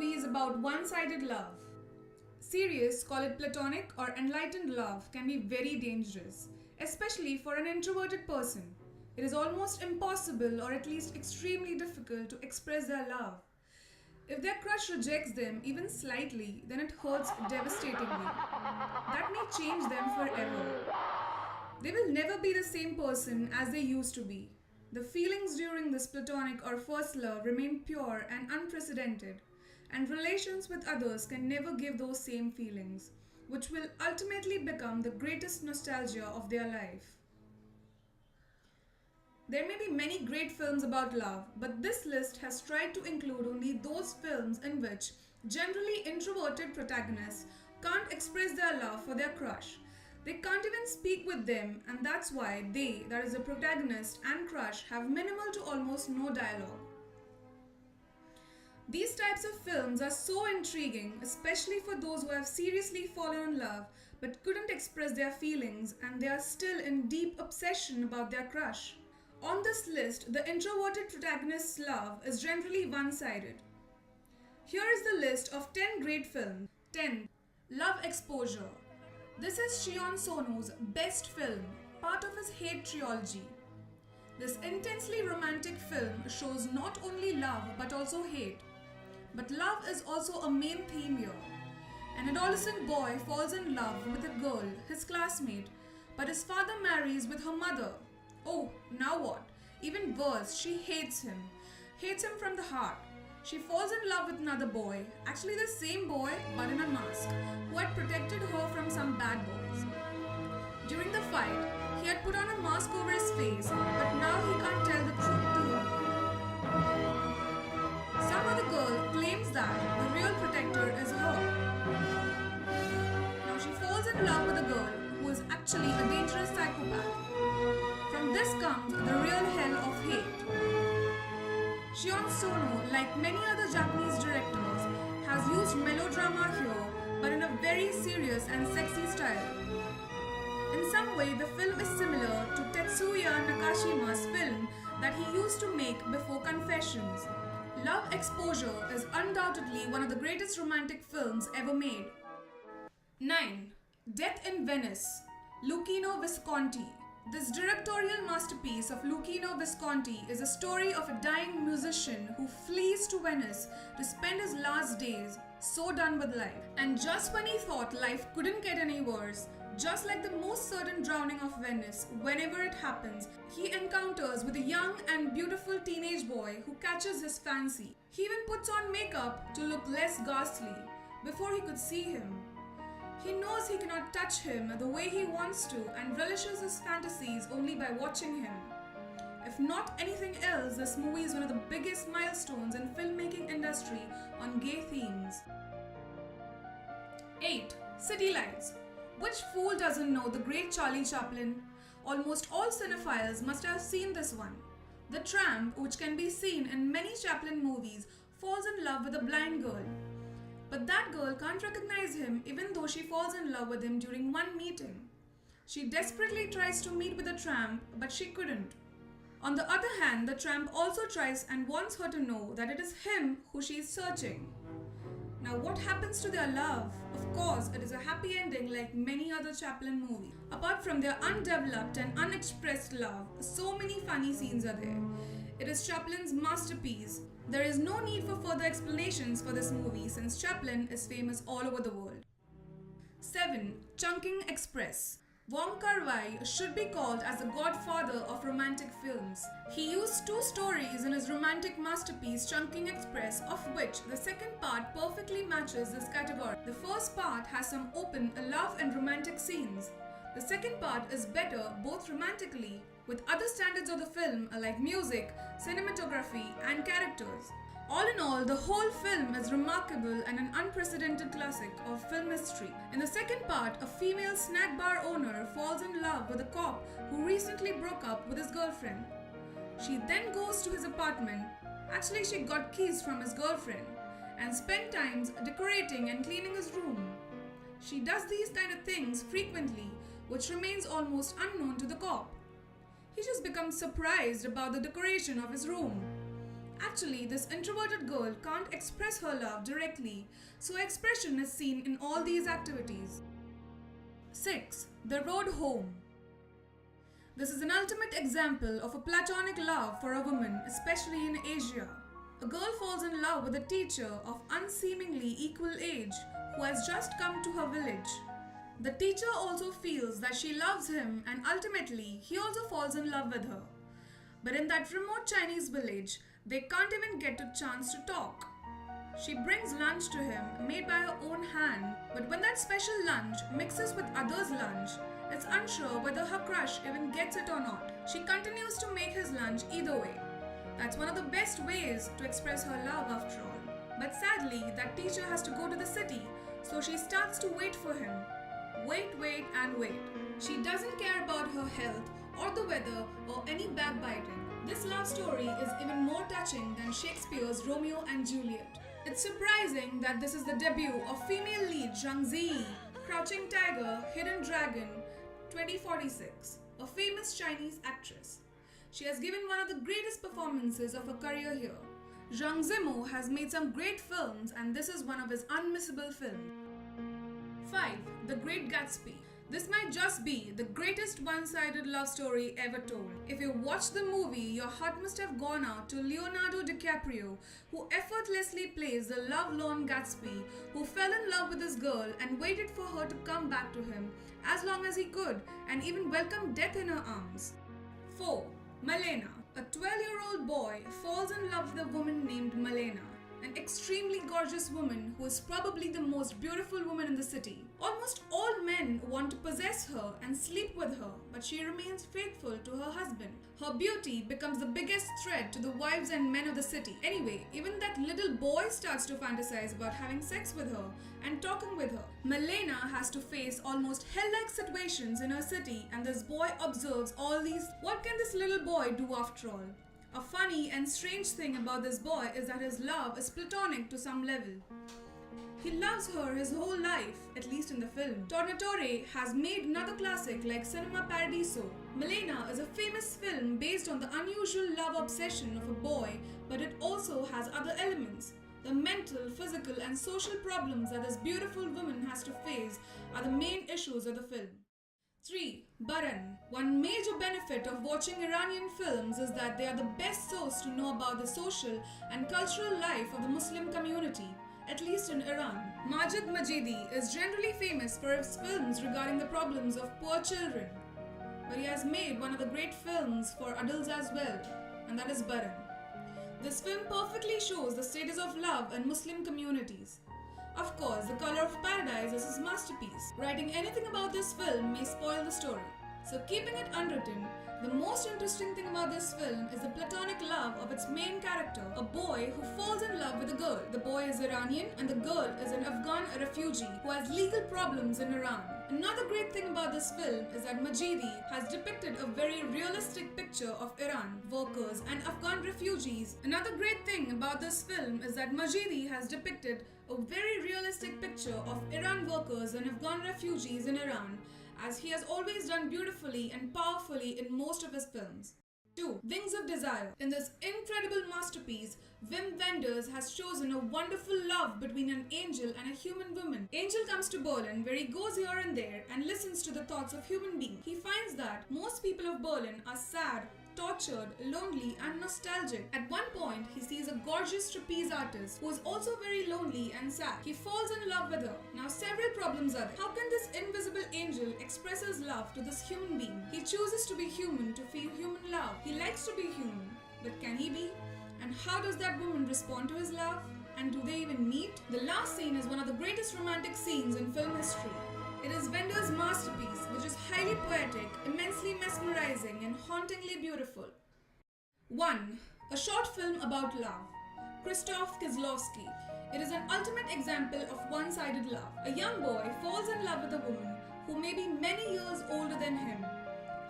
movie is about one-sided love. Serious, call it platonic or enlightened love, can be very dangerous, especially for an introverted person. It is almost impossible or at least extremely difficult to express their love. If their crush rejects them even slightly, then it hurts devastatingly. That may change them forever. They will never be the same person as they used to be. The feelings during this platonic or first love remain pure and unprecedented, and relations with others can never give those same feelings, which will ultimately become the greatest nostalgia of their life. There may be many great films about love, but this list has tried to include only those films in which generally introverted protagonists can't express their love for their crush. They can't even speak with them, and that's why they, that is the protagonist and crush, have minimal to almost no dialogue. These types of films are so intriguing, especially for those who have seriously fallen in love but couldn't express their feelings and they are still in deep obsession about their crush. On this list, the introverted protagonist's love is generally one-sided. Here is the list of 10 great films. 10. Love Exposure. This is Sion Sono's best film, part of his Hate trilogy. This intensely romantic film shows not only love but also hate. But love is also a main theme here. An adolescent boy falls in love with a girl, his classmate, but his father marries with her mother. Oh, now what? Even worse, she hates him. Hates him from the heart. She falls in love with another boy, actually the same boy but in a mask, who had protected her from some bad boys. During the fight, he had put on a mask over his face, but now he can't tell the truth to her. Some other girl claims that the real protector is her. Now she falls in love with a girl who is actually a dangerous psychopath. From this comes the real hell of hate. Sion Sono, like many other Japanese directors, has used melodrama here, but in a very serious and sexy style. In some way, the film is similar to Tetsuya Nakashima's film that he used to make before Confessions. Love Exposure is undoubtedly one of the greatest romantic films ever made. 9. Death in Venice. Luchino Visconti. This directorial masterpiece of Luchino Visconti is a story of a dying musician who flees to Venice to spend his last days, so done with life. And just when he thought life couldn't get any worse, just like the most certain drowning of Venice, whenever it happens, he encounters with a young and beautiful teenage boy who catches his fancy. He even puts on makeup to look less ghastly before he could see him. He knows he cannot touch him the way he wants to and relishes his fantasies only by watching him. If not anything else, this movie is one of the biggest milestones in filmmaking industry on gay themes. 8. City Lights. Which fool doesn't know the great Charlie Chaplin? Almost all cinephiles must have seen this one. The tramp, which can be seen in many Chaplin movies, falls in love with a blind girl. But that girl can't recognize him even though she falls in love with him during one meeting. She desperately tries to meet with the tramp, but she couldn't. On the other hand, the tramp also tries and wants her to know that it is him who she is searching. Now what happens to their love? Of course, it is a happy ending like many other Chaplin movies. Apart from their undeveloped and unexpressed love, so many funny scenes are there. It is Chaplin's masterpiece. There is no need for further explanations for this movie since Chaplin is famous all over the world. 7. Chungking Express. Wong Kar-wai should be called as the godfather of romantic films. He used two stories in his romantic masterpiece Chungking Express, of which the second part perfectly matches this category. The first part has some open love and romantic scenes. The second part is better both romantically, with other standards of the film like music, cinematography and characters. All in all, the whole film is remarkable and an unprecedented classic of film history. In the second part, a female snack bar owner falls in love with a cop who recently broke up with his girlfriend. She then goes to his apartment, actually she got keys from his girlfriend, and spend times decorating and cleaning his room. She does these kind of things frequently, which remains almost unknown to the cop. He just becomes surprised about the decoration of his room. Actually, this introverted girl can't express her love directly, so expression is seen in all these activities. 6. The road home. This is an ultimate example of a platonic love for a woman, especially in Asia. A girl falls in love with a teacher of unseemingly equal age who has just come to her village. The teacher also feels that she loves him and ultimately he also falls in love with her. But in that remote Chinese village, they can't even get a chance to talk. She brings lunch to him made by her own hand, but when that special lunch mixes with others' lunch, it's unsure whether her crush even gets it or not. She continues to make his lunch either way. That's one of the best ways to express her love after all. But sadly, that teacher has to go to the city, so she starts to wait for him. Wait and wait. She doesn't care about her health or the weather or any backbiting. This love story is even more touching than Shakespeare's Romeo and Juliet. It's surprising that this is the debut of female lead Zhang Ziyi, Crouching Tiger, Hidden Dragon, 2046, a famous Chinese actress. She has given one of the greatest performances of her career here. Zhang Ziyi has made some great films and this is one of his unmissable films. 5. The Great Gatsby. This might just be the greatest one-sided love story ever told. If you watch the movie, your heart must have gone out to Leonardo DiCaprio, who effortlessly plays the love-lorn Gatsby, who fell in love with this girl and waited for her to come back to him as long as he could and even welcomed death in her arms. 4. Malèna. A 12-year-old boy falls in love with a woman named Malèna, an extremely gorgeous woman who is probably the most beautiful woman in the city. Almost all men want to possess her and sleep with her, but she remains faithful to her husband. Her beauty becomes the biggest threat to the wives and men of the city. Anyway, even that little boy starts to fantasize about having sex with her and talking with her. Malèna has to face almost hell-like situations in her city and this boy observes all these. What can this little boy do after all? A funny and strange thing about this boy is that his love is platonic to some level. He loves her his whole life, at least in the film. Tornatore has made another classic like Cinema Paradiso. Malèna is a famous film based on the unusual love obsession of a boy, but it also has other elements. The mental, physical and social problems that this beautiful woman has to face are the main issues of the film. 3. Baran. One major benefit of watching Iranian films is that they are the best source to know about the social and cultural life of the Muslim community, at least in Iran. Majid Majidi is generally famous for his films regarding the problems of poor children, but he has made one of the great films for adults as well, and that is Baran. This film perfectly shows the status of love in Muslim communities. Of course, The Color of Paradise is his masterpiece. Writing anything about this film may spoil the story. So keeping it unwritten, the most interesting thing about this film is the platonic love of its main character, a boy who falls in love with a girl. The boy is Iranian and the girl is an Afghan refugee who has legal problems in Iran. Another great thing about this film is that Majidi has depicted a very realistic picture of Iran, workers and Afghan refugees. Another great thing about this film is that Majidi has depicted a very realistic picture of Iran workers and Afghan refugees in Iran, as he has always done beautifully and powerfully in most of his films. 2. Wings of Desire. In this incredible masterpiece, Wim Wenders has chosen a wonderful love between an angel and a human woman. Angel comes to Berlin where he goes here and there and listens to the thoughts of human beings. He finds that most people of Berlin are sad, tortured, lonely and nostalgic. At one point, he sees a gorgeous trapeze artist who is also very lonely and sad. He falls in love with her. Now several problems are there. How can this invisible angel express his love to this human being? He chooses to be human to feel human love. He likes to be human, but can he be? And how does that woman respond to his love? And do they even meet? The last scene is one of the greatest romantic scenes in film history. It is Wenders' masterpiece, which is highly poetic, immensely mesmerizing, and hauntingly beautiful. 1. A short film about love. Krzysztof Kieslowski. It is an ultimate example of one-sided love. A young boy falls in love with a woman who may be many years older than him.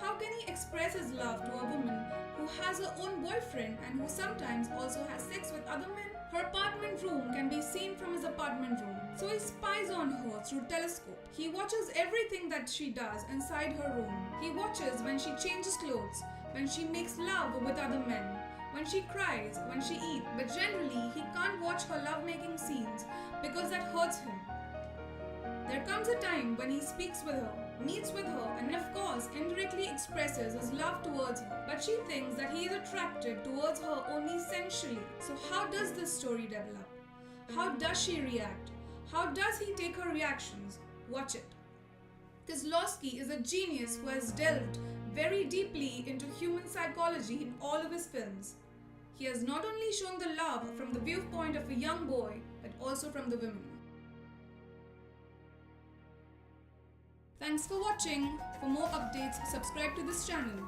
How can he express his love to a woman who has her own boyfriend and who sometimes also has sex with other men? Her apartment room can be seen from his apartment room, so he spies on her through telescope. He watches everything that she does inside her room. He watches when she changes clothes, when she makes love with other men, when she cries, when she eats, but generally he can't watch her lovemaking scenes because that hurts him. There comes a time when he speaks with her, meets with her, and of course indirectly expresses his love towards her, but she thinks that he is attracted towards her only sensually. So how does this story develop? How does she react? How does he take her reactions? Watch it. Kieslowski is a genius who has delved very deeply into human psychology in all of his films. He has not only shown the love from the viewpoint of a young boy, but also from the women. Thanks for watching. For more updates, subscribe to this channel.